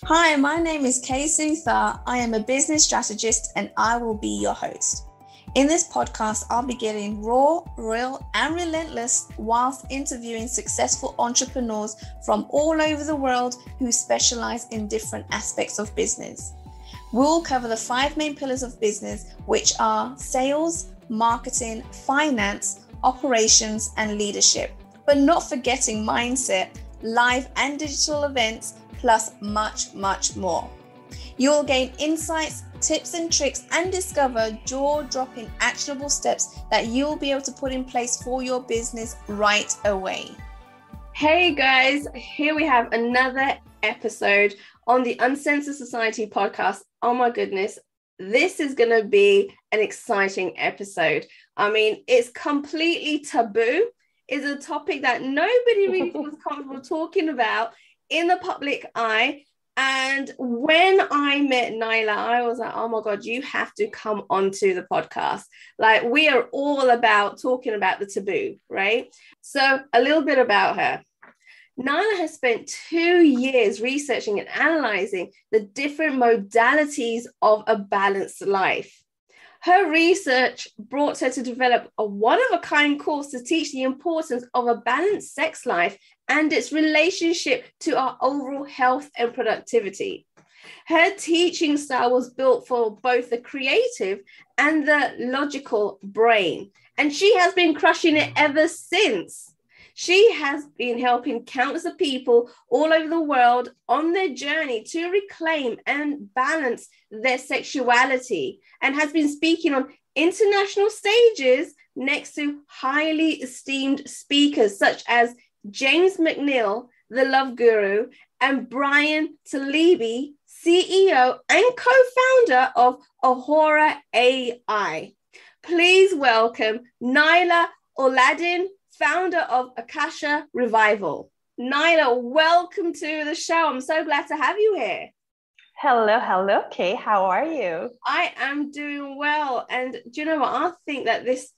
Hi, my name is Kay Sutha. I am a business strategist and I will be your host. In this podcast, I'll be getting raw, real, and relentless whilst interviewing successful entrepreneurs from all over the world who specialize in different aspects of business. We'll cover the 5 main pillars of business, which are sales, marketing, finance, operations, and leadership, but not forgetting mindset, live and digital events, plus much, much more. You'll gain insights, tips and tricks, and discover jaw-dropping actionable steps that you'll be able to put in place for your business right away. Hey guys, here we have another episode on the Uncensored Society podcast. Oh my goodness, this is going to be an exciting episode. I mean, it's completely taboo. It's a topic that nobody really feels comfortable talking about in the public eye. And when I met Naailah, I was like, oh my God, you have to come onto the podcast. Like, we are all about talking about the taboo, right? So a little bit about her. Naailah has spent 2 years researching and analyzing the different modalities of a balanced life. Her research brought her to develop a one-of-a-kind course to teach the importance of a balanced sex life and its relationship to our overall health and productivity. Her teaching style was built for both the creative and the logical brain, and she has been crushing it ever since. She has been helping countless of people all over the world on their journey to reclaim and balance their sexuality, and has been speaking on international stages next to highly esteemed speakers such as James McNeil, the Love Guru, and Brian Talibi, CEO and co-founder of Ahura AI. Please welcome Naailah Auladin, founder of Akasha Revival. Naailah, welcome to the show. I'm so glad to have you here. Hello, Kay. How are you? I am doing well. And do you know what? I think that this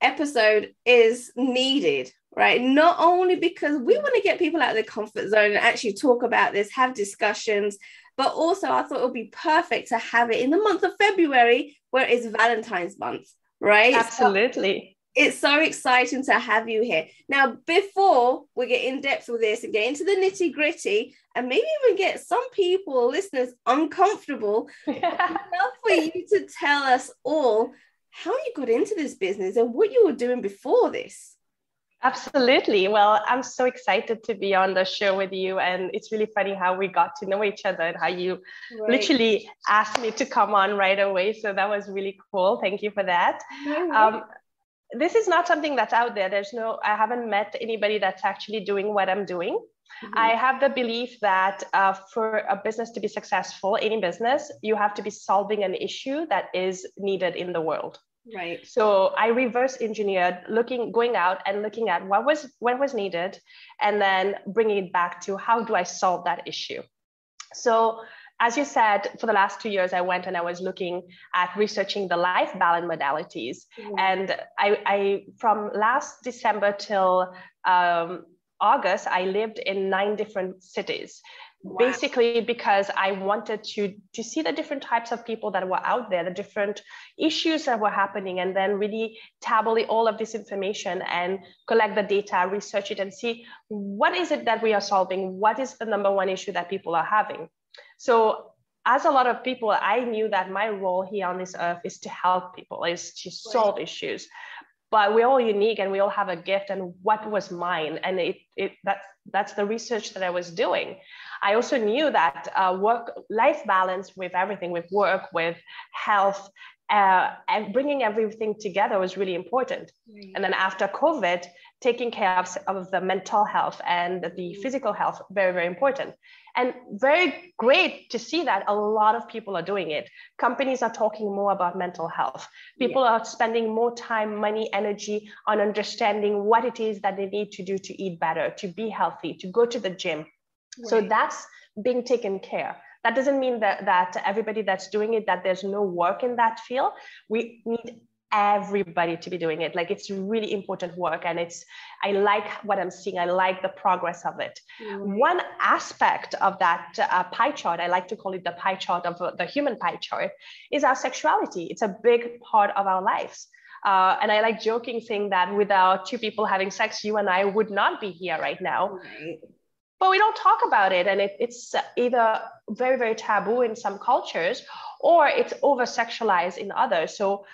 episode is needed, right? Not only because we want to get people out of their comfort zone and actually talk about this, have discussions, but also I thought it would be perfect to have it in the month of February, where it's Valentine's month, right? Absolutely. It's so exciting to have you here. Now, before we get in depth with this and get into the nitty gritty and maybe even get some people, listeners, uncomfortable, I'd love for you to tell us all how you got into this business and what you were doing before this. Absolutely. Well, I'm so excited to be on the show with you. And it's really funny how we got to know each other and how you literally asked me to come on right away. So that was really cool. Thank you for that. This is not something that's out there. I haven't met anybody that's actually doing what I'm doing. Mm-hmm. I have the belief that for a business to be successful, any business, you have to be solving an issue that is needed in the world. Right. So I reverse engineered, going out and looking at what was needed, and then bringing it back to how do I solve that issue. So as you said, for the last 2 years, I went and I was looking at researching the life balance modalities. Mm-hmm. And I from last December till August, I lived in 9 different cities. Wow. Basically because I wanted to see the different types of people that were out there, the different issues that were happening, and then really tabulate all of this information and collect the data, research it, and see what is it that we are solving? What is the number one issue that people are having? So as a lot of people, I knew that my role here on this earth is to help people, is to solve issues. But we're all unique and we all have a gift, and what was mine? And that's the research that I was doing. I also knew that work-life balance with everything, with work, with health, and bringing everything together was really important. And then after COVID, taking care of the mental health and the physical health, very, very important. And very great to see that a lot of people are doing it. Companies are talking more about mental health. People are spending more time, money, energy on understanding what it is that they need to do to eat better, to be healthy, to go to the gym. Right. So that's being taken care. That doesn't mean that everybody that's doing it, that there's no work in that field. We need everybody to be doing it. Like, it's really important work, and I like what I'm seeing. I like the progress of it. Right. One aspect of that pie chart, I like to call it the pie chart of the human pie chart, is our sexuality. It's a big part of our lives. And I like joking, saying that without two people having sex, you and I would not be here right now. Right. But we don't talk about it. And it's either very, very taboo in some cultures, or it's over-sexualized in others. So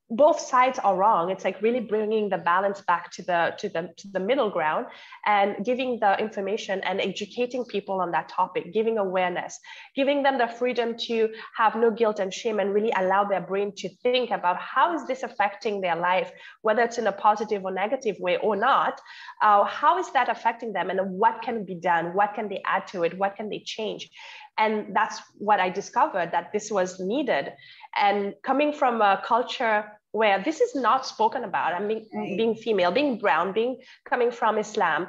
both sides are wrong. It's like really bringing the balance back to the middle ground, and giving the information and educating people on that topic, giving awareness, giving them the freedom to have no guilt and shame, and really allow their brain to think about how is this affecting their life, whether it's in a positive or negative way or not. How is that affecting them, and what can be done? What can they add to it? What can they change? And that's what I discovered, that this was needed. And coming from a culture where this is not spoken about, I mean, being female, being brown, coming from Islam,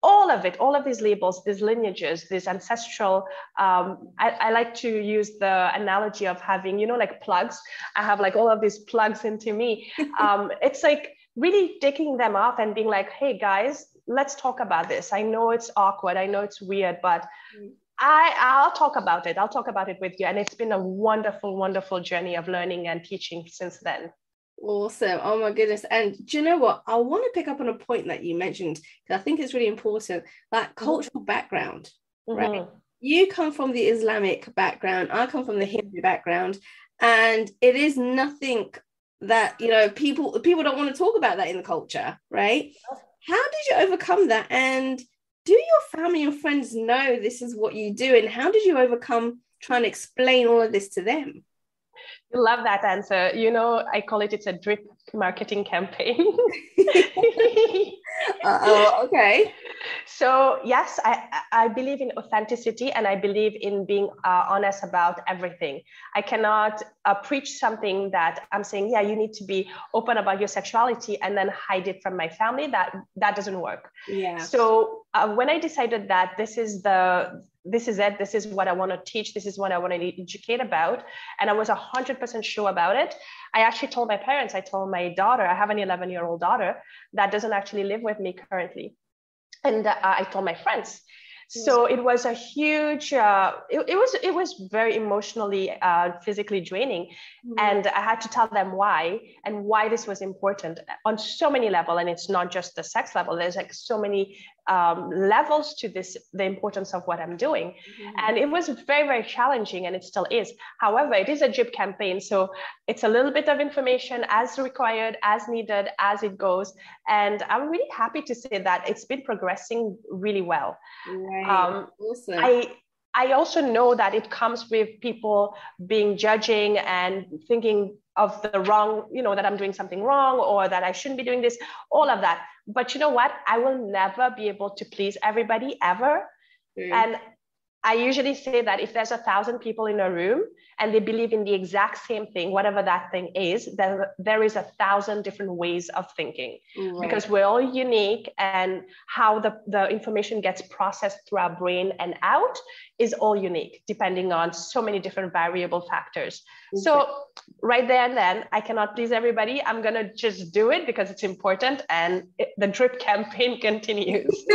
all of it, all of these labels, these lineages, these ancestral, I like to use the analogy of having, like plugs. I have like all of these plugs into me. It's like really taking them off and being like, hey guys, let's talk about this. I know it's awkward. I know it's weird, but I'll talk about it. I'll talk about it with you. And it's been a wonderful, wonderful journey of learning and teaching since then. Awesome. Oh my goodness. And do you know what? I want to pick up on a point that you mentioned, because I think it's really important, that cultural background, right? You come from the Islamic background. I come from the Hindu background. And it is nothing that, people don't want to talk about that in the culture, right? How did you overcome that? And do your family and friends know this is what you do? And how did you overcome trying to explain all of this to them? You love that answer. I call it's a drip marketing campaign. Okay. So yes, I believe in authenticity, and I believe in being honest about everything. I cannot preach something that I'm saying, yeah, you need to be open about your sexuality, and then hide it from my family. That doesn't work. Yeah. So when I decided that this is it, this is what I want to teach, this is what I want to educate about, and I was 100% sure about it, I actually told my parents, I told my daughter, I have an 11-year-old daughter that doesn't actually live with me currently. And I told my friends. So it was a huge, it was very emotionally, physically draining. And I had to tell them why this was important on so many levels. And it's not just the sex level. There's like so many levels to this, the importance of what I'm doing. And it was very, very challenging, and it still is. However, it is a drip campaign. So it's a little bit of information as required, as needed, as it goes. And I'm really happy to say that it's been progressing really well. Awesome. I also know that it comes with people being judging and thinking of the wrong, that I'm doing something wrong, or that I shouldn't be doing this, all of that. But you know what? I will never be able to please everybody ever. And I usually say that if there's 1,000 people in a room and they believe in the exact same thing, whatever that thing is, then there is 1,000 different ways of thinking, because we're all unique, and how the information gets processed through our brain and out is all unique, depending on so many different variable factors. So right there and then, I cannot please everybody. I'm going to just do it because it's important, and the drip campaign continues.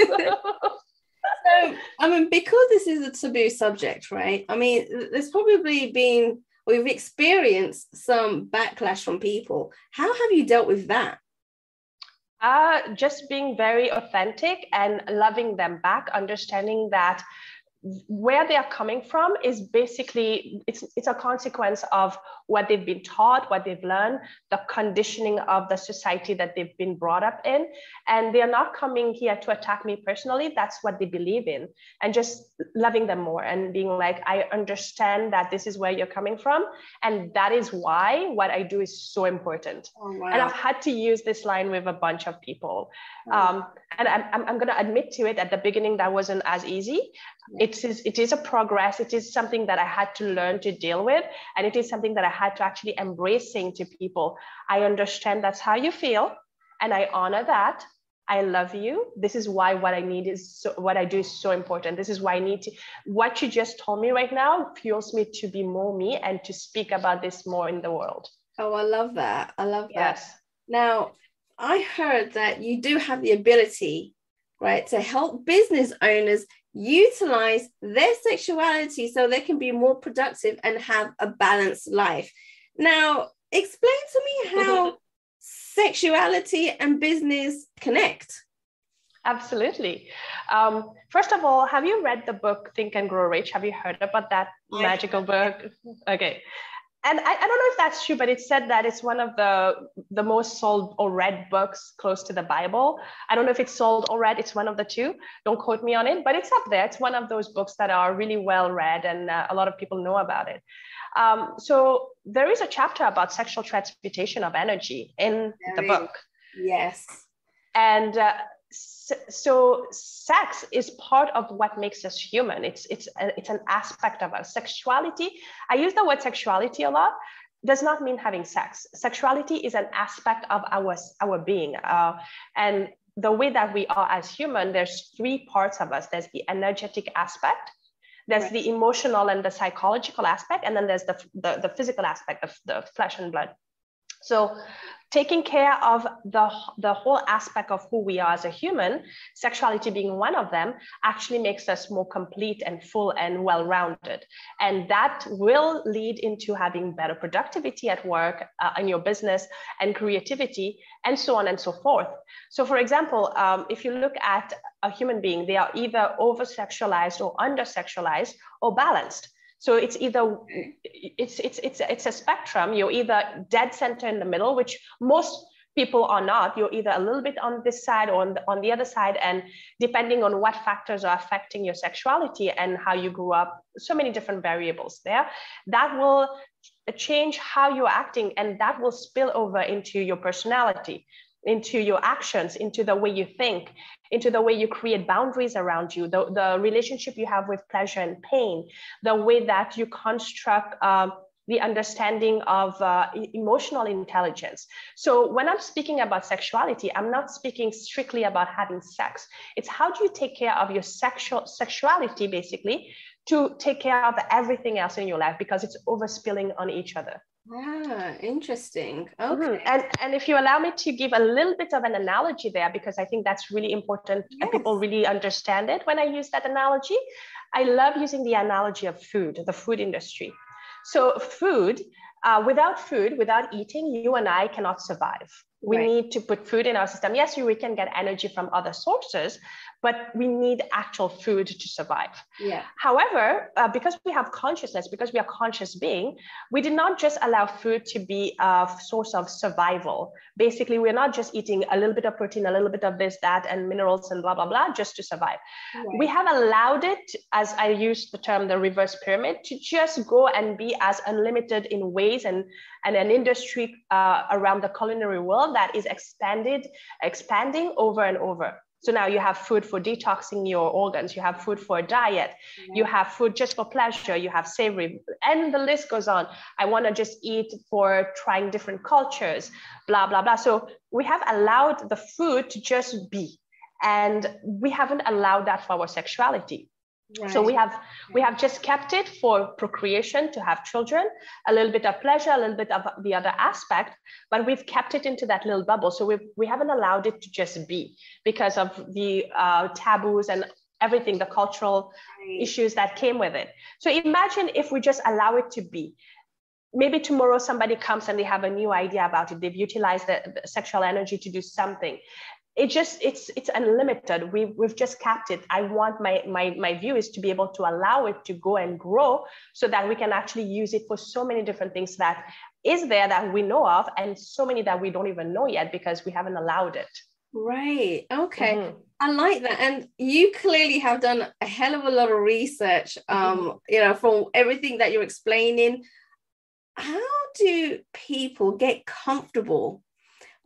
So, because this is a taboo subject, right? There's probably been, or you've experienced some backlash from people. How have you dealt with that? Just being very authentic and loving them back, understanding that where they are coming from is basically, it's a consequence of what they've been taught, what they've learned, the conditioning of the society that they've been brought up in. And they are not coming here to attack me personally. That's what they believe in. And just loving them more and being like, I understand that this is where you're coming from. And that is why what I do is so important. Oh, wow. And I've had to use this line with a bunch of people. And I'm going to admit to it, at the beginning, that wasn't as easy. It is a progress. It is something that I had to learn to deal with. And it is something that I had to actually embrace, saying to people, I understand that's how you feel, and I honor that. I love you. This is why what I need is what I do is so important. This is why I need to, what you just told me right now fuels me to be more me and to speak about this more in the world. Oh, I love that. I love that. Yes. Now, I heard that you do have the ability, right, to help business owners utilize their sexuality so they can be more productive and have a balanced life. Now, explain to me how sexuality and business connect. Absolutely. First of all, have you read the book Think and Grow Rich? Have you heard about that magical book? Okay. And I don't know if that's true, but it said that it's one of the most sold or read books close to the Bible. I don't know if it's sold or read. It's one of the two. Don't quote me on it, but it's up there. It's one of those books that are really well read, and a lot of people know about it. So there is a chapter about sexual transmutation of energy in the book. Yes. And so sex is part of what makes us human. It's an aspect of us. Sexuality, I use the word sexuality a lot, does not mean having sex. Sexuality is an aspect of our being. And the way that we are as human, there's three parts of us. There's the energetic aspect, there's the emotional and the psychological aspect, and then there's the physical aspect of the flesh and blood. So taking care of the whole aspect of who we are as a human, sexuality being one of them, actually makes us more complete and full and well-rounded. And that will lead into having better productivity at work, in your business, and creativity, and so on and so forth. So for example, if you look at a human being, they are either over-sexualized or under-sexualized or balanced. So it's either, it's a spectrum. You're either dead center in the middle, which most people are not. You're either a little bit on this side or on the other side. And depending on what factors are affecting your sexuality and how you grew up, so many different variables there, that will change how you're acting, and that will spill over into your personality, into your actions, into the way you think, into the way you create boundaries around you, the relationship you have with pleasure and pain, the way that you construct the understanding of emotional intelligence. So when I'm speaking about sexuality, I'm not speaking strictly about having sex. It's how do you take care of your sexuality, basically, to take care of everything else in your life, because it's overspilling on each other. Ah, interesting. Okay. And if you allow me to give a little bit of an analogy there, because I think that's really important, and people really understand it when I use that analogy. I love using the analogy of food, the food industry. So food, without eating, you and I cannot survive. We need to put food in our system. Yes, we can get energy from other sources, but we need actual food to survive. Yeah. However, because we have consciousness, because we are conscious being, we did not just allow food to be a source of survival. Basically, we're not just eating a little bit of protein, a little bit of this, that, and minerals and blah, blah, blah, just to survive. Right. We have allowed it, as I use the term, the reverse pyramid, to just go and be as unlimited in ways, and an industry around the culinary world that is expanding over and over. So now you have food for detoxing your organs, you have food for a diet, you have food just for pleasure, you have savory, and the list goes on. I want to just eat for trying different cultures, blah, blah, blah. So we have allowed the food to just be, and we haven't allowed that for our sexuality. Right. So we have just kept it for procreation, to have children, a little bit of pleasure, a little bit of the other aspect, but we've kept it into that little bubble. So we haven't allowed it to just be, because of the taboos and everything, the cultural issues that came with it. So imagine if we just allow it to be. Maybe tomorrow somebody comes and they have a new idea about it. They've utilized the sexual energy to do something. It's unlimited. We've just capped it. I want my view is to be able to allow it to go and grow, so that we can actually use it for so many different things that is there that we know of, and so many that we don't even know yet because we haven't allowed it. Right. Okay. Mm-hmm. I like that. And you clearly have done a hell of a lot of research, from everything that you're explaining. How do people get comfortable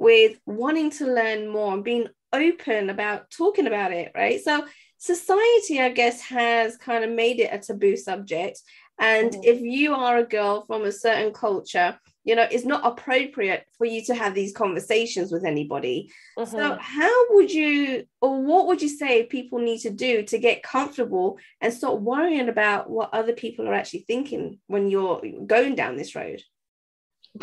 with wanting to learn more and being open about talking about it, right? So society, I guess, has kind of made it a taboo subject. And if you are a girl from a certain culture, it's not appropriate for you to have these conversations with anybody. So how would you, or what would you say people need to do to get comfortable and stop worrying about what other people are actually thinking when you're going down this road?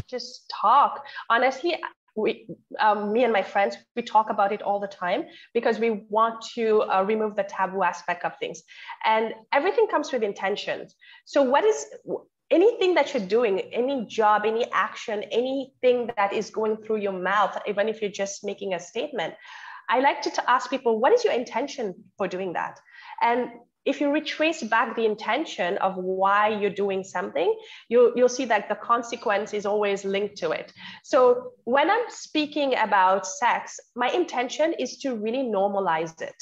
just talk. Honestly, me and my friends, we talk about it all the time because we want to remove the taboo aspect of things. And everything comes with intentions. So anything that you're doing, any job, any action, anything that is going through your mouth, even if you're just making a statement, I like to ask people, what is your intention for doing that? And if you retrace back the intention of why you're doing something, you'll see that the consequence is always linked to it. So when I'm speaking about sex, my intention is to really normalize it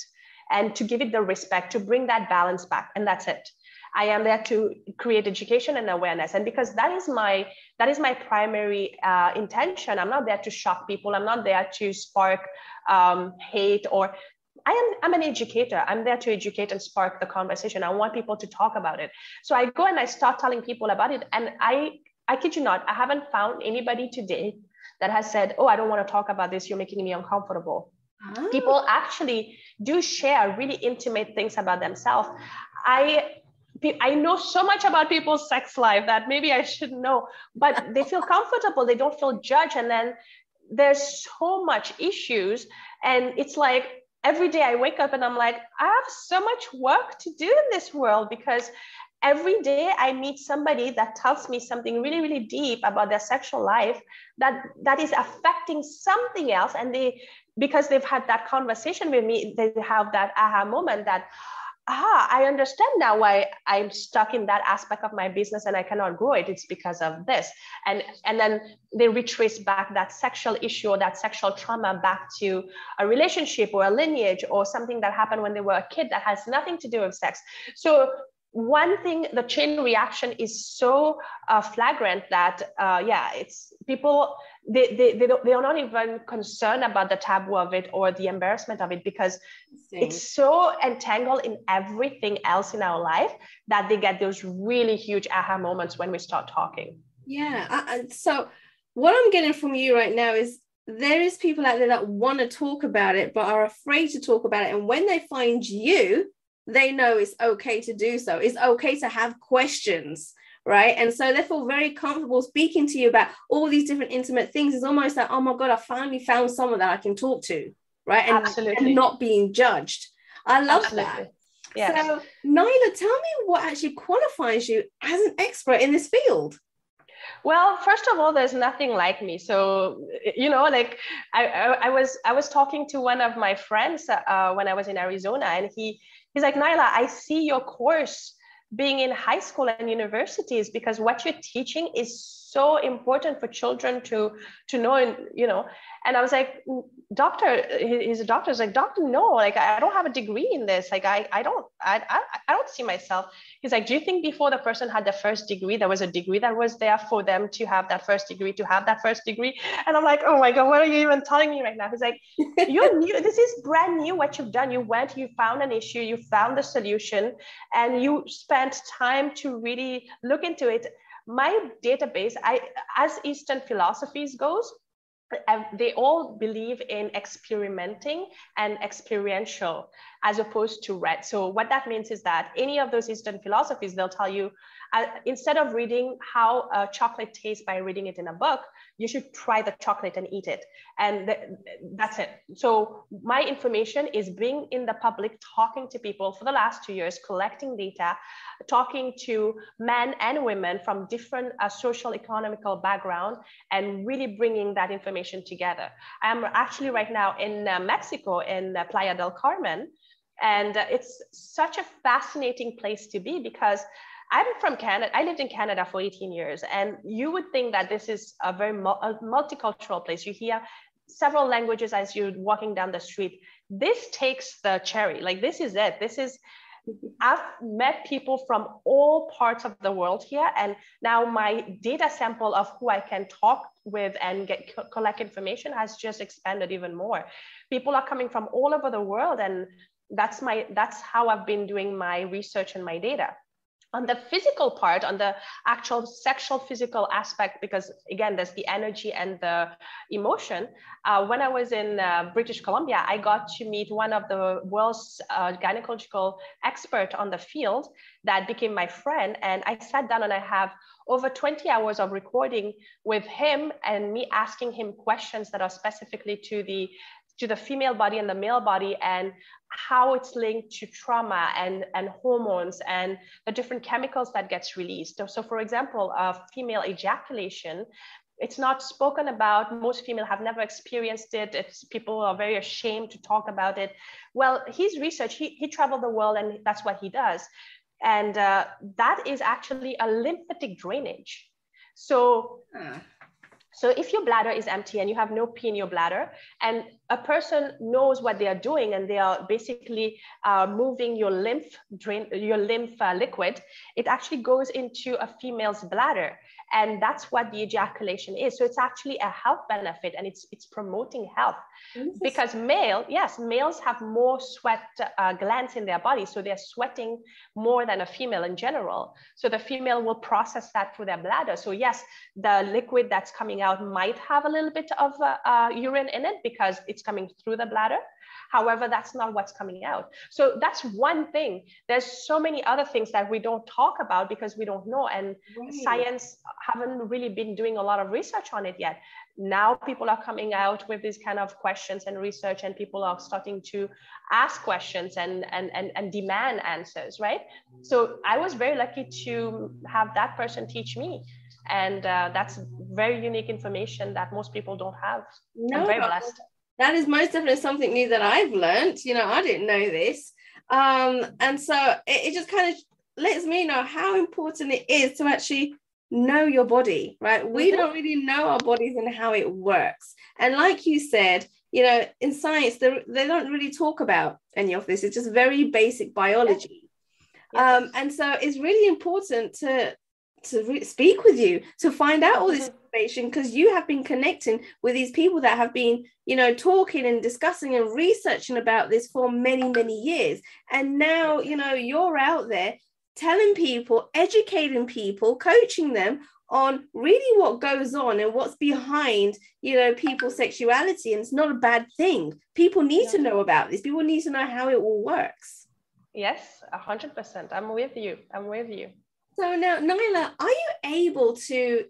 and to give it the respect, to bring that balance back. And that's it. I am there to create education and awareness. And because that is my primary intention, I'm not there to shock people. I'm not there to spark hate, or I'm an educator. I'm there to educate and spark the conversation. I want people to talk about it. So I go and I start telling people about it. And I kid you not, I haven't found anybody today that has said, oh, I don't want to talk about this. You're making me uncomfortable. Oh. People actually do share really intimate things about themselves. I know so much about people's sex life that maybe I should know, but they feel comfortable. They don't feel judged. And then there's so much issues. And it's like, every day I wake up and I'm like, I have so much work to do in this world, because every day I meet somebody that tells me something really, really deep about their sexual life that is affecting something else. And because they've had that conversation with me, they have that aha moment that, I understand now why I'm stuck in that aspect of my business and I cannot grow it. It's because of this. And then they retrace back that sexual issue or that sexual trauma back to a relationship or a lineage or something that happened when they were a kid that has nothing to do with sex. So one thing, the chain reaction is so flagrant that, it's people, they are not even concerned about the taboo of it or the embarrassment of it, because it's so entangled in everything else in our life that they get those really huge aha moments when we start talking. Yeah. So what I'm getting from you right now is there is people out there that want to talk about it, but are afraid to talk about it. And when they find you, they know it's okay to do so. It's okay to have questions, right? And so they feel very comfortable speaking to you about all these different intimate things. It's almost like, oh my God, I finally found someone that I can talk to, right? And not being judged. I love that. Yes. So Naailah, tell me what actually qualifies you as an expert in this field. Well, first of all, there's nothing like me. So, like I was talking to one of my friends when I was in Arizona, and he's like, Naailah, I see your course being in high school and universities, because what you're teaching is so important for children to know. And I was like, doctor, he's a doctor. He's like, doctor, no, like, I don't have a degree in this. Like, I don't see myself. He's like, do you think before the person had the first degree, there was a degree that was there for them to have that first degree, And I'm like, oh my God, what are you even telling me right now? He's like, you're new. This is brand new what you've done. You found an issue, you found the solution, and you spent time to really look into it. My database, as Eastern philosophies goes, they all believe in experimenting and experiential as opposed to read. So what that means is that any of those Eastern philosophies, they'll tell you, instead of reading how a chocolate tastes by reading it in a book, you should try the chocolate and eat it. And that's it. So my information is being in the public, talking to people for the last 2 years, collecting data, talking to men and women from different social economical background, and really bringing that information together. I'm actually right now in Mexico, in Playa del Carmen, and it's such a fascinating place to be, because I'm from Canada. I lived in Canada for 18 years, and you would think that this is a very multicultural place. You hear several languages as you're walking down the street. This takes the cherry. Like, this is it. I've met people from all parts of the world here, and now my data sample of who I can talk with and collect information has just expanded even more. People are coming from all over the world, and that's how I've been doing my research and my data. On the physical part, on the actual sexual physical aspect, because again, there's the energy and the emotion. When I was in British Columbia, I got to meet one of the world's gynecological expert on the field that became my friend. And I sat down and I have over 20 hours of recording with him and me asking him questions that are specifically to the female body and the male body, and how it's linked to trauma and hormones and the different chemicals that gets released. So for example, female ejaculation, it's not spoken about. Most female have never experienced it. People are very ashamed to talk about it. Well, his research, he traveled the world and that's what he does. And that is actually a lymphatic drainage. So if your bladder is empty and you have no pee in your bladder, and a person knows what they are doing and they are basically moving your lymph liquid, it actually goes into a female's bladder. And that's what the ejaculation is. So it's actually a health benefit, and it's promoting health. Because males have more sweat glands in their body. So they're sweating more than a female in general. So the female will process that through their bladder. So yes, the liquid that's coming out might have a little bit of urine in it because it's coming through the bladder. However, that's not what's coming out. So that's one thing. There's so many other things that we don't talk about because we don't know. And science haven't really been doing a lot of research on it yet. Now people are coming out with these kind of questions and research, and people are starting to ask questions and demand answers, right? So I was very lucky to have that person teach me. And that's very unique information that most people don't have. I'm very blessed. That is most definitely something new that I've learned. I didn't know this. And so it just kind of lets me know how important it is to actually know your body, right? We don't really know our bodies and how it works. And like you said, in science, they don't really talk about any of this. It's just very basic biology. Yes. And so it's really important to speak with you, to find out all this information, because you have been connecting with these people that have been, talking and discussing and researching about this for many, many years. And now, you're out there telling people, educating people, coaching them on really what goes on and what's behind, people's sexuality. And it's not a bad thing. People need to know about this. People need to know how it all works. Yes, 100%. I'm with you. So now, Naailah, are you able to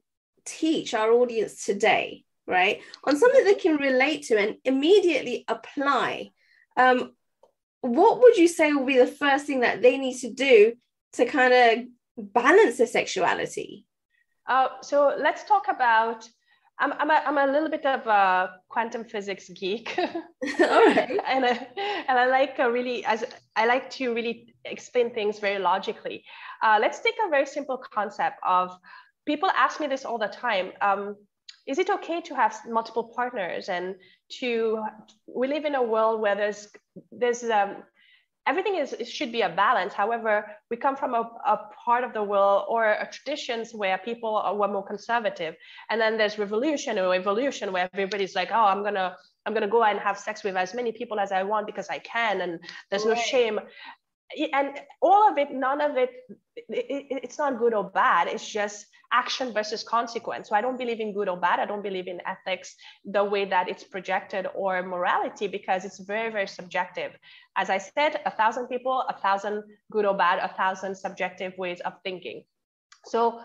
teach our audience today, right, on something they can relate to and immediately apply? What would you say will be the first thing that they need to do to kind of balance their sexuality? So let's talk about, I'm a little bit of a quantum physics geek. All right. and I like to really explain things very logically. Let's take a very simple concept of, people ask me this all the time. Is it okay to have multiple partners? And we live in a world where there's everything should be a balance. However, we come from a part of the world or traditions where people were more conservative. And then there's revolution or evolution where everybody's like, oh, I'm gonna go and have sex with as many people as I want because I can, and there's no shame. And all of it, none of it, it's not good or bad. It's just action versus consequence. So I don't believe in good or bad. I don't believe in ethics the way that it's projected, or morality, because it's very, very subjective. As I said, 1,000 people, 1,000 good or bad, 1,000 subjective ways of thinking. So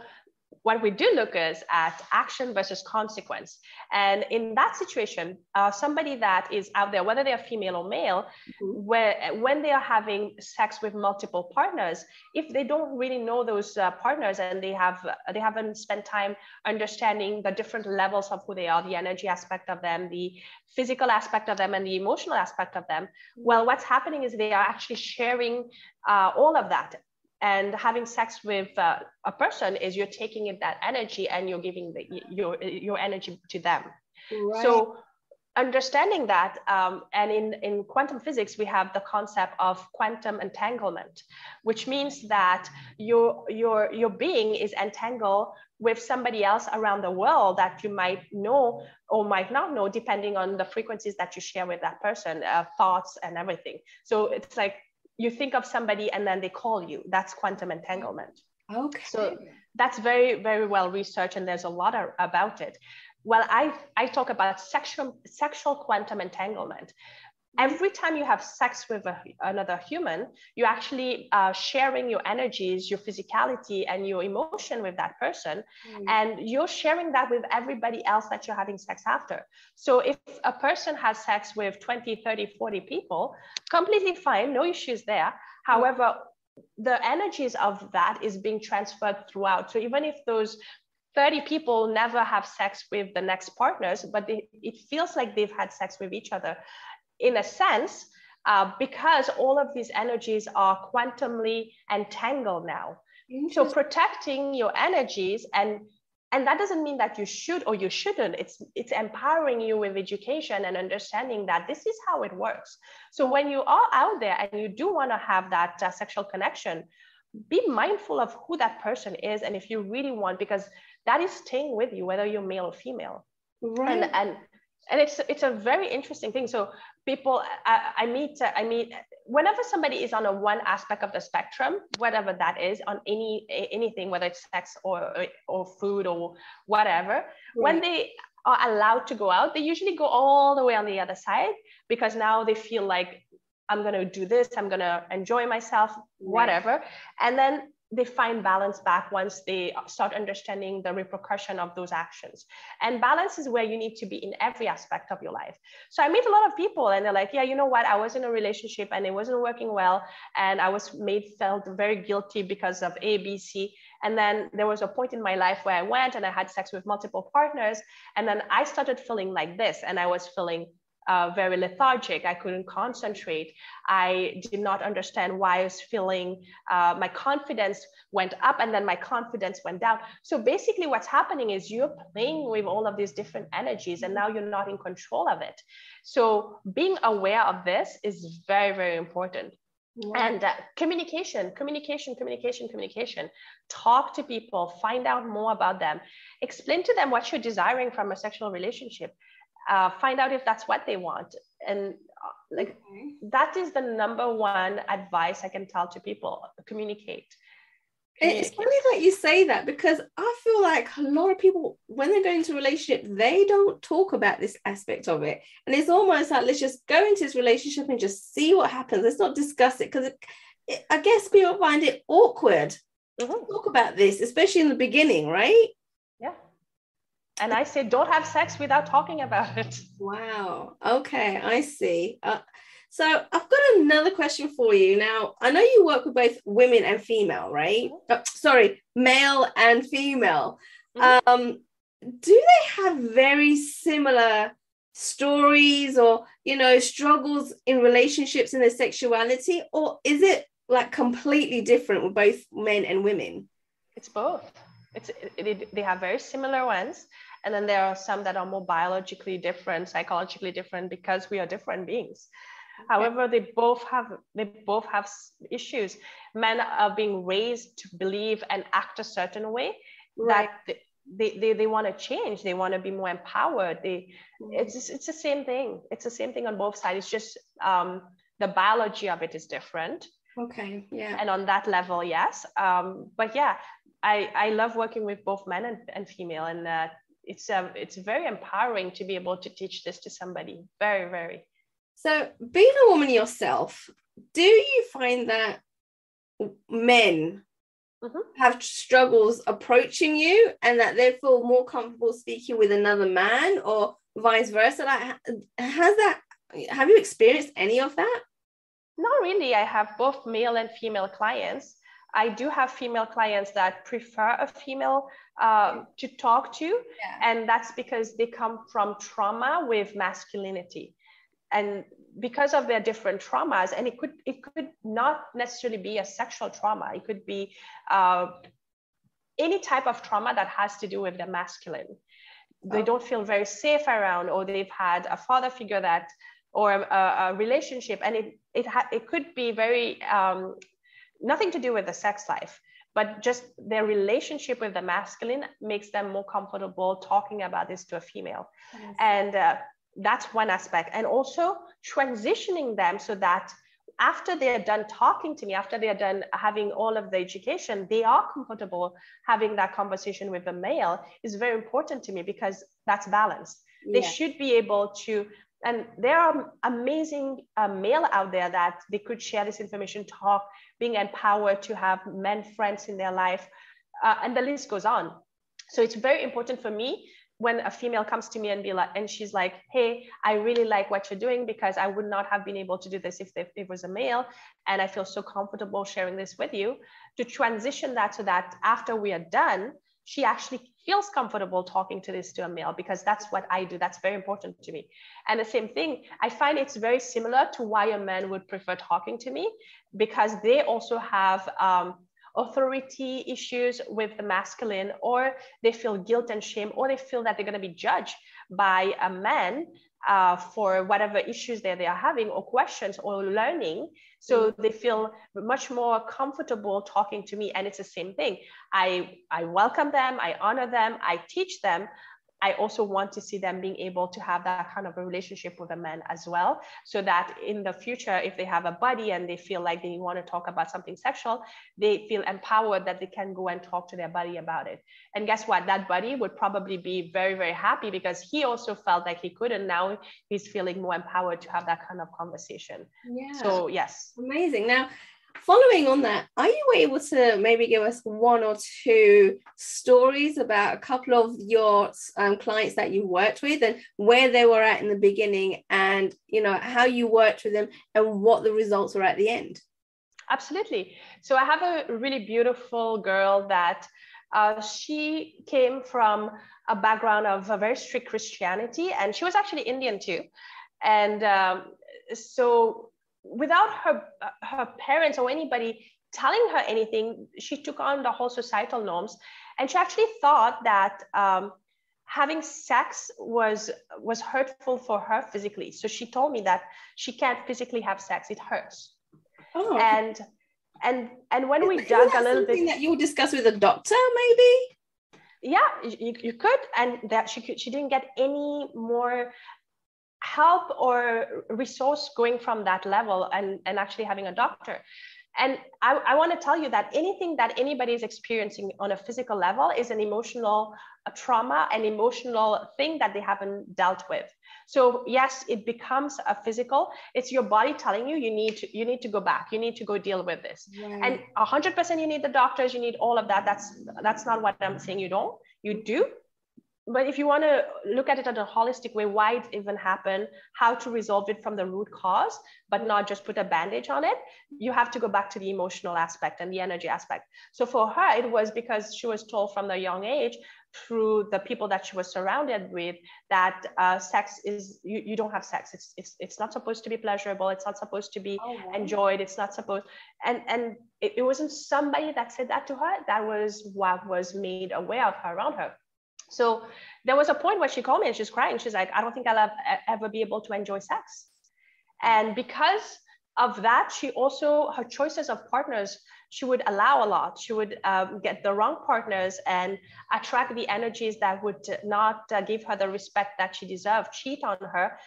what we do look is at action versus consequence. And in that situation, somebody that is out there, whether they're female or male, when they are having sex with multiple partners, if they don't really know those partners, and they haven't spent time understanding the different levels of who they are, the energy aspect of them, the physical aspect of them, and the emotional aspect of them, well, what's happening is they are actually sharing all of that. And having sex with a person is you're taking that energy and you're giving your energy to them. Right. So understanding that, and in quantum physics, we have the concept of quantum entanglement, which means that your being is entangled with somebody else around the world that you might know or might not know, depending on the frequencies that you share with that person, thoughts and everything. So it's like, you think of somebody and then they call you. That's quantum entanglement. Okay. So that's very, very well researched, and there's a lot about it. Well, I talk about sexual quantum entanglement. Every time you have sex with another human, you're actually sharing your energies, your physicality, and your emotion with that person. And you're sharing that with everybody else that you're having sex after. So if a person has sex with 20, 30, 40 people, completely fine, no issues there. However, the energies of that is being transferred throughout. So even if those 30 people never have sex with the next partners, but it feels like they've had sex with each other, in a sense, because all of these energies are quantumly entangled now. So protecting your energies, and that doesn't mean that you should or you shouldn't. It's empowering you with education and understanding that this is how it works. So when you are out there and you do want to have that sexual connection, be mindful of who that person is, and if you really want, because that is staying with you, whether you're male or female. Right. And it's a very interesting thing. So people, I meet whenever somebody is on a one aspect of the spectrum, whatever that is, on anything, whether it's sex or food or whatever, right. When they are allowed to go out, they usually go all the way on the other side, because now they feel like, I'm going to do this, I'm going to enjoy myself, whatever. Right. And then they find balance back once they start understanding the repercussion of those actions. And balance is where you need to be in every aspect of your life. So I meet a lot of people and they're like, yeah, you know what? I was in a relationship and it wasn't working well. And I felt very guilty because of A, B, C. And then there was a point in my life where I went and I had sex with multiple partners. And then I started feeling like this, and I was feeling very lethargic. I couldn't concentrate. I did not understand why I was feeling, my confidence went up and then my confidence went down. So basically what's happening is you're playing with all of these different energies and now you're not in control of it. So being aware of this is very, very important. Wow. And communication. Talk to people, find out more about them, explain to them what you're desiring from a sexual relationship. Find out if that's what they want. And that is the number one advice I can tell to people. Communicate. It's funny that you say that, because I feel like a lot of people, when they go into a relationship, they don't talk about this aspect of it. And it's almost like, let's just go into this relationship and just see what happens. Let's not discuss it, because I guess people find it awkward to talk about this, especially in the beginning, right? Yeah. And I say, don't have sex without talking about it. Wow. Okay, I see. So I've got another question for you. Now, I know you work with both women and female, right? Male and female. Mm-hmm. Do they have very similar stories or, struggles in relationships and their sexuality? Or is it like completely different with both men and women? It's both. They have very similar ones. And then there are some that are more biologically different, psychologically different, because we are different beings. Okay. However, they both have issues. Men are being raised to believe and act a certain way, right, that they want to change. They want to be more empowered. It's the same thing. It's the same thing on both sides. It's just the biology of it is different. Okay. Yeah. And on that level, yes. But yeah, I love working with both men and female, and it's very empowering to be able to teach this to somebody. Very, very. So being a woman yourself, do you find that men have struggles approaching you and that they feel more comfortable speaking with another man, or vice versa? Have you experienced any of that? Not really. I have both male and female clients. I do have female clients that prefer a female to talk to, and that's because they come from trauma with masculinity, and because of their different traumas. And it could not necessarily be a sexual trauma. It could be any type of trauma that has to do with the masculine. They don't feel very safe around, or they've had a father figure or a relationship, and it could be very nothing to do with the sex life, but just their relationship with the masculine makes them more comfortable talking about this to a female. And that's one aspect. And also transitioning them so that after they are done talking to me, after they are done having all of the education, they are comfortable having that conversation with a male is very important to me, because that's balance. They should be able to, and there are amazing male out there that they could share this information, talk, being empowered to have men friends in their life, and the list goes on. So it's very important for me when a female comes to me and she's like, hey, I really like what you're doing, because I would not have been able to do this if it was a male, and I feel so comfortable sharing this with you, to transition that so that after we are done, she actually feels comfortable talking to a male, because that's what I do. That's very important to me. And the same thing, I find it's very similar to why a man would prefer talking to me, because they also have authority issues with the masculine, or they feel guilt and shame, or they feel that they're going to be judged by a man for whatever issues they are having, or questions, or learning. So they feel much more comfortable talking to me. And it's the same thing. I welcome them, I honor them, I teach them. I also want to see them being able to have that kind of a relationship with a man as well, so that in the future, if they have a buddy and they feel like they want to talk about something sexual, they feel empowered that they can go and talk to their buddy about it. And guess what? That buddy would probably be very, very happy, because he also felt like he couldn't. Now he's feeling more empowered to have that kind of conversation. Yeah. So yes. Amazing. Now, following on that, are you able to maybe give us one or two stories about a couple of your clients that you worked with, and where they were at in the beginning, and how you worked with them and what the results were at the end? Absolutely. So I have a really beautiful girl that she came from a background of a very strict Christianity, and she was actually Indian too. And so without her parents or anybody telling her anything, she took on the whole societal norms, and she actually thought that having sex was hurtful for her physically. So she told me that she can't physically have sex; it hurts. Oh. And when we dug a little bit, that you'll discuss with a doctor, maybe. Yeah, you could, and that she didn't get any more help or resource going from that level and actually having a doctor. And I want to tell you that anything that anybody is experiencing on a physical level is an emotional trauma, an emotional thing that they haven't dealt with. So yes, it becomes a physical. It's your body telling you you need to go back. You need to go deal with this. Right. And 100% you need the doctors. You need all of that. That's not what I'm saying. You don't. You do. But if you want to look at it in a holistic way, why it even happened, how to resolve it from the root cause, but not just put a bandage on it, you have to go back to the emotional aspect and the energy aspect. So for her, it was because she was told from the young age through the people that she was surrounded with that sex is, you don't have sex. It's not supposed to be pleasurable. It's not supposed to be enjoyed. It's not supposed, and it wasn't somebody that said that to her. That was what was made aware of her around her. So there was a point where she called me and she's crying. She's like, I don't think I'll ever be able to enjoy sex. And because of that, she also, her choices of partners, she would allow a lot. She would get the wrong partners and attract the energies that would not give her the respect that she deserved, cheat on her.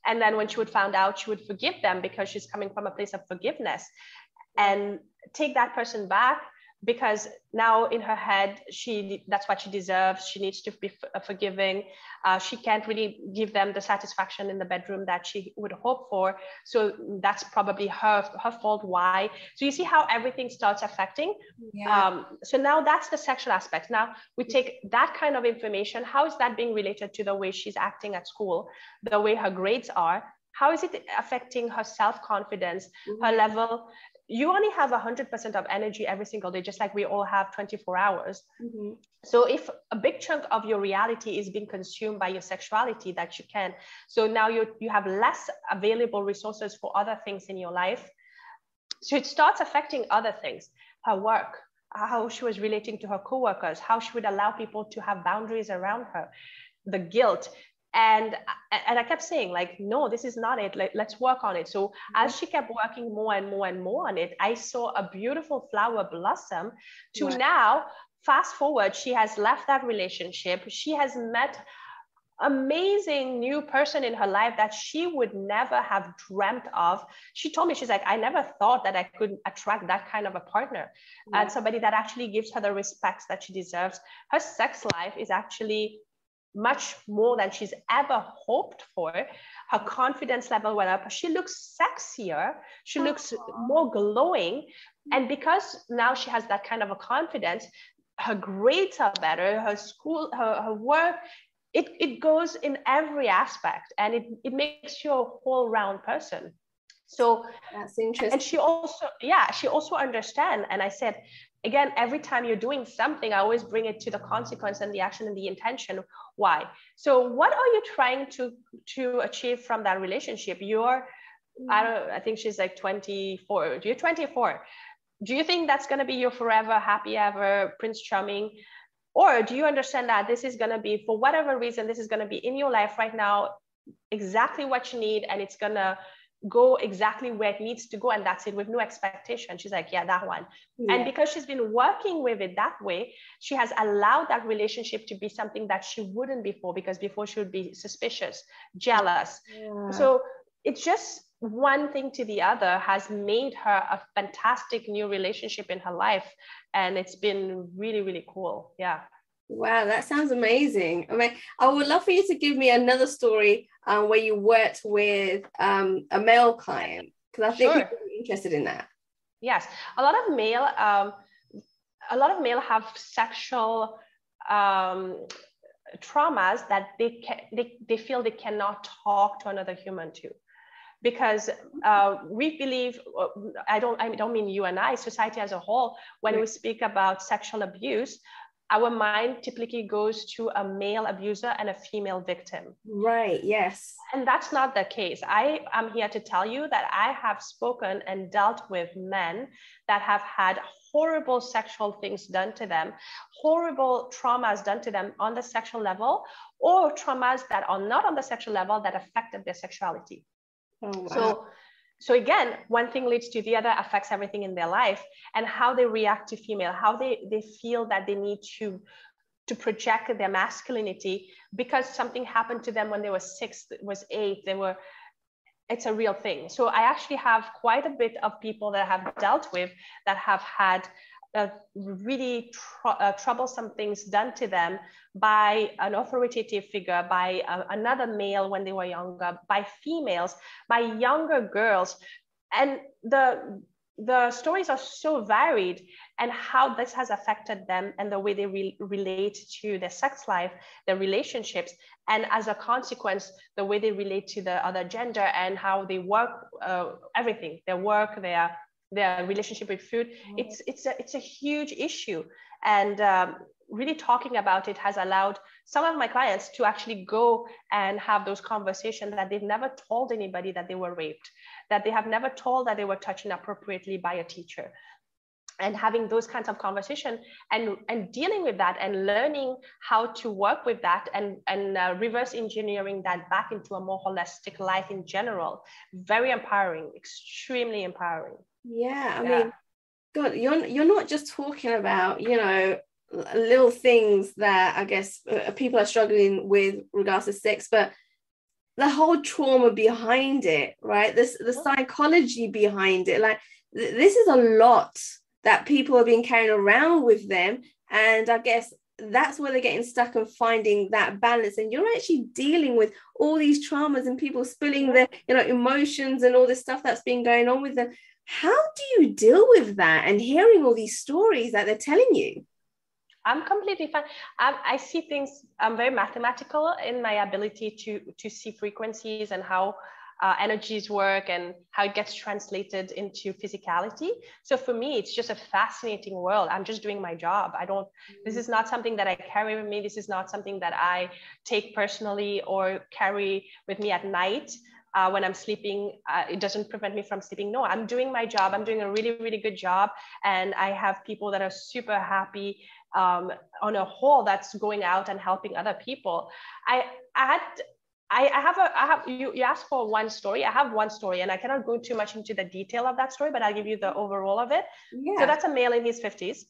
And then when she would find out, she would forgive them because she's coming from a place of forgiveness and take that person back. Because now in her head, that's what she deserves. She needs to be forgiving. She can't really give them the satisfaction in the bedroom that she would hope for. So that's probably her fault. Why? So you see how everything starts affecting. Yeah. So now that's the sexual aspect. Now we take that kind of information. How is that being related to the way she's acting at school, the way her grades are? How is it affecting her self-confidence, her level? You only have 100% of energy every single day, just like we all have 24 hours. Mm-hmm. So if a big chunk of your reality is being consumed by your sexuality that you can, so now you have less available resources for other things in your life. So it starts affecting other things, her work, how she was relating to her coworkers, how she would allow people to have boundaries around her, the guilt. And I kept saying, like, no, this is not it. Like, let's work on it. So as she kept working more and more and more on it, I saw a beautiful flower blossom to now, fast forward, she has left that relationship. She has met amazing new person in her life that she would never have dreamt of. She told me, she's like, I never thought that I could attract that kind of a partner, and somebody that actually gives her the respect that she deserves. Her sex life is actually much more than she's ever hoped for. Her confidence level went up. She looks sexier. She looks more glowing. And because now she has that kind of a confidence, her grades are better, her school, her work, it goes in every aspect, and it makes you a whole round person. So that's interesting. And she also understands. And I said, again, every time you're doing something, I always bring it to the consequence and the action and the intention. Why? So what are you trying to achieve from that relationship? I think she's like 24. You're 24. Do you think that's going to be your forever happy ever Prince Charming? Or do you understand that this is going to be, for whatever reason, this is going to be in your life right now, exactly what you need, and it's going to go exactly where it needs to go, and that's it, with no expectation? She's like, yeah, that one. Yeah. And because she's been working with it that way, she has allowed that relationship to be something that she wouldn't before, because before she would be suspicious, jealous. Yeah. So it's just one thing to the other has made her a fantastic new relationship in her life, and it's been really, really cool. Yeah. Wow, that sounds amazing. I mean, I would love for you to give me another story where you worked with a male client, because I think you're really interested in that. Yes, a lot of male have sexual traumas that they feel they cannot talk to another human to, because we believe, I don't mean you and I, society as a whole, when we speak about sexual abuse, our mind typically goes to a male abuser and a female victim. Right, yes. And that's not the case. I am here to tell you that I have spoken and dealt with men that have had horrible sexual things done to them, horrible traumas done to them on the sexual level, or traumas that are not on the sexual level that affected their sexuality. Oh, wow. So again, one thing leads to the other, affects everything in their life, and how they react to female, how they feel that they need to project their masculinity because something happened to them when they were 6, was 8, it's a real thing. So I actually have quite a bit of people that I have dealt with that have had really troublesome things done to them by an authoritative figure, by another male when they were younger, by females, by younger girls. And the stories are so varied, and how this has affected them and the way they relate to their sex life, their relationships, and as a consequence, the way they relate to the other gender and how they work, everything, their work, their relationship with food. It's a huge issue, and really talking about it has allowed some of my clients to actually go and have those conversations that they've never told anybody that they were raped, that they have never told that they were touched inappropriately by a teacher. And having those kinds of conversations and dealing with that and learning how to work with that and reverse engineering that back into a more holistic life in general. Very empowering, extremely empowering. Yeah, I mean, God, you're not just talking about, little things that I guess people are struggling with regards to sex, but the whole trauma behind it, right? The psychology behind it. Like, this is a lot that people have been carrying around with them. And I guess that's where they're getting stuck and finding that balance. And you're actually dealing with all these traumas and people spilling their, emotions and all this stuff that's been going on with them. How do you deal with that and hearing all these stories that they're telling you? I'm completely fine. I see things, I'm very mathematical in my ability to see frequencies and how energies work and how it gets translated into physicality. So for me, it's just a fascinating world. I'm just doing my job. This is not something that I carry with me. This is not something that I take personally or carry with me at night. When I'm sleeping, it doesn't prevent me from sleeping. No, I'm doing my job. I'm doing a really, really good job. And I have people that are super happy on a whole that's going out and helping other people. You asked for one story. I have one story, and I cannot go too much into the detail of that story, but I'll give you the overall of it. Yeah. So that's a male in his 50s.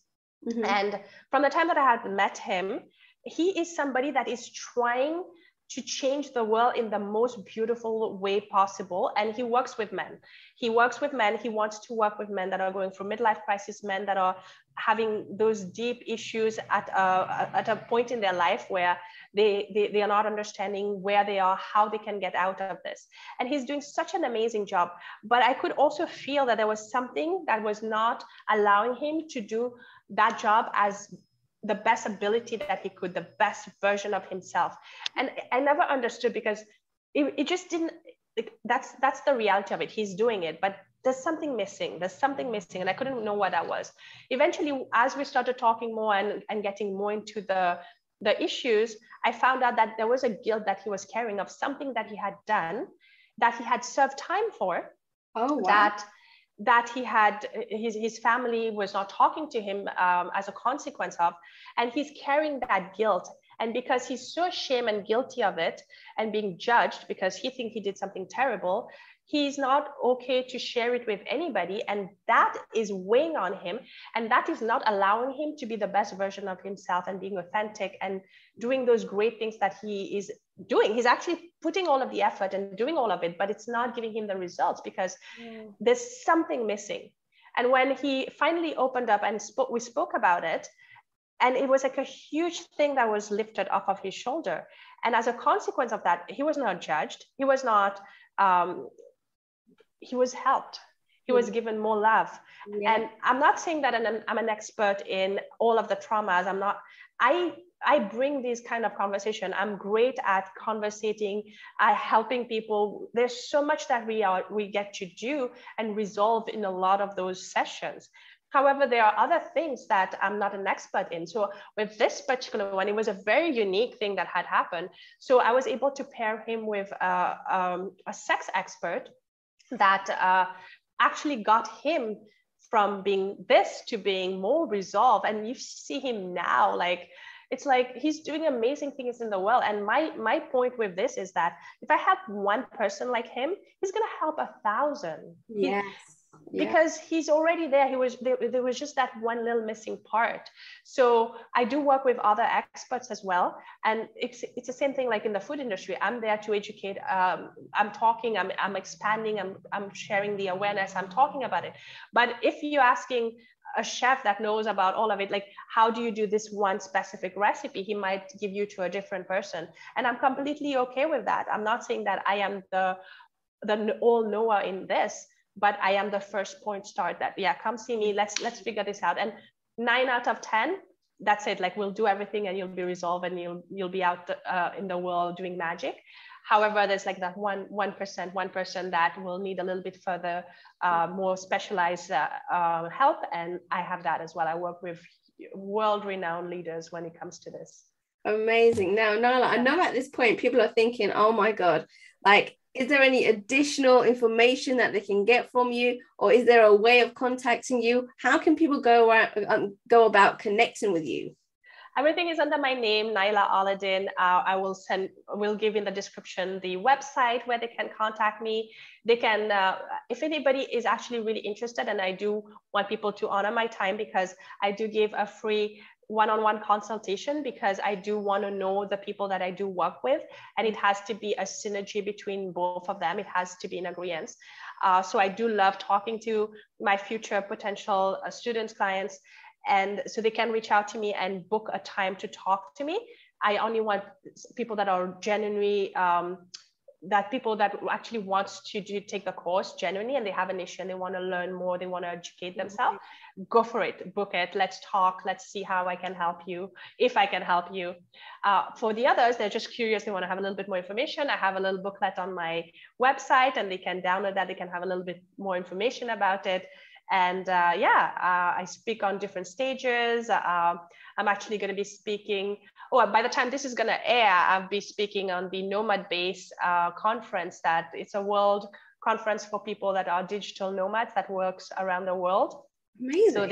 Mm-hmm. And from the time that I had met him, he is somebody that is trying to change the world in the most beautiful way possible. And he works with men. He wants to work with men that are going through midlife crisis, men that are having those deep issues at a point in their life where they are not understanding where they are, how they can get out of this. And he's doing such an amazing job. But I could also feel that there was something that was not allowing him to do that job as the best ability that he could, the best version of himself. And I never understood, because it just didn't, that's the reality of it. He's doing it, but there's something missing. And I couldn't know what that was. Eventually, as we started talking more and getting more into the issues, I found out that there was a guilt that he was carrying of something that he had done, that he had served time for. Oh, wow. That he had, his family was not talking to him as a consequence of, and he's carrying that guilt. And because he's so ashamed and guilty of it and being judged because he thinks he did something terrible, he's not okay to share it with anybody. And that is weighing on him. And that is not allowing him to be the best version of himself and being authentic and doing those great things that he is doing. He's actually putting all of the effort and doing all of it, but it's not giving him the results because there's something missing. And when he finally opened up and we spoke about it, and it was like a huge thing that was lifted off of his shoulder. And as a consequence of that, he was not judged. He was not, he was helped. He was given more love. Yeah. And I'm not saying that I'm an expert in all of the traumas. I'm not, I bring these kind of conversation. I'm great at conversating, helping people. There's so much that we get to do and resolve in a lot of those sessions. However, there are other things that I'm not an expert in. So with this particular one, it was a very unique thing that had happened. So I was able to pair him with a sex expert that actually got him from being this to being more resolved. And you see him now, like, it's like he's doing amazing things in the world. And my point with this is that if I have one person like him, he's going to help 1,000. Yes. Because he's already there. There was just that one little missing part. So I do work with other experts as well. And it's the same thing like in the food industry. I'm there to educate. I'm talking, I'm expanding, I'm sharing the awareness, I'm talking about it. But if you're asking a chef that knows about all of it, like how do you do this one specific recipe, he might give you to a different person. And I'm completely okay with that. I'm not saying that I am the all knower in this, but I am the first point start that, yeah, come see me, let's figure this out. And 9 out of 10, that's it. Like we'll do everything and you'll be resolved and you'll be out in the world doing magic. However, there's like that one person that will need a little bit further, more specialized help. And I have that as well. I work with world-renowned leaders when it comes to this. Amazing. Now, Naailah, I know at this point people are thinking, oh my God, like, is there any additional information that they can get from you, or is there a way of contacting you? How can people go about connecting with you? Everything is under my name, Naailah Auladin. We'll give in the description the website where they can contact me. They can, if anybody is actually really interested, and I do want people to honor my time because I do give a free one-on-one consultation because I do want to know the people that I do work with, and it has to be a synergy between both of them. It has to be in agreement. So I do love talking to my future potential students, clients, and so they can reach out to me and book a time to talk to me. I only want people that are genuinely, that people that actually wants to take the course genuinely, and they have an issue and they want to learn more, they want to educate themselves. Go for it, book it, let's talk, let's see how I can help you, if I can help you. For the others, they're just curious, they want to have a little bit more information. I have a little booklet on my website and they can download that, they can have a little bit more information about it. And I speak on different stages. I'm actually going to be speaking, by the time this is going to air, I'll be speaking on the Nomad Base conference. That it's a world conference for people that are digital nomads that works around the world. Amazing. So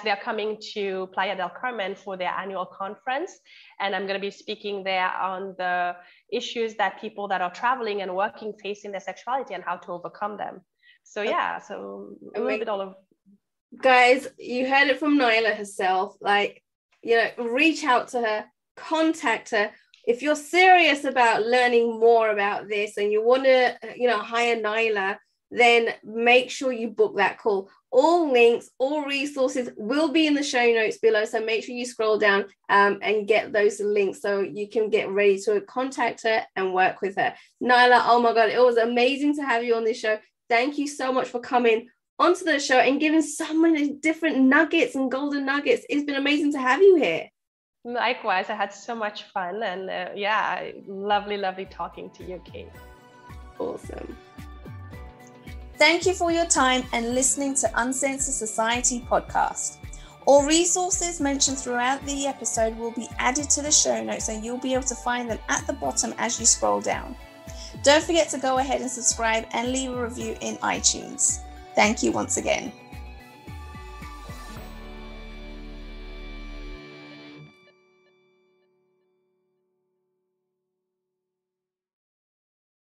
they're coming to Playa del Carmen for their annual conference. And I'm going to be speaking there on the issues that people that are traveling and working face in their sexuality and how to overcome them. So so a little bit all of. Guys, you heard it from Naailah herself. Like, reach out to her, contact her. if you're serious about learning more about this and you want to, hire Naailah, then make sure you book that call. All links, all resources will be in the show notes below. So make sure you scroll down and get those links so you can get ready to contact her and work with her. Naailah, oh my God, it was amazing to have you on this show. Thank you so much for coming onto the show and giving so many different nuggets and golden nuggets. It's been amazing to have you here. Likewise, I had so much fun, and lovely talking to you, Kate. Awesome. Thank you for your time and listening to Uncensored Society podcast. All resources mentioned throughout the episode will be added to the show notes, and you'll be able to find them at the bottom as you scroll down. Don't forget to go ahead and subscribe and leave a review in iTunes. Thank you once again.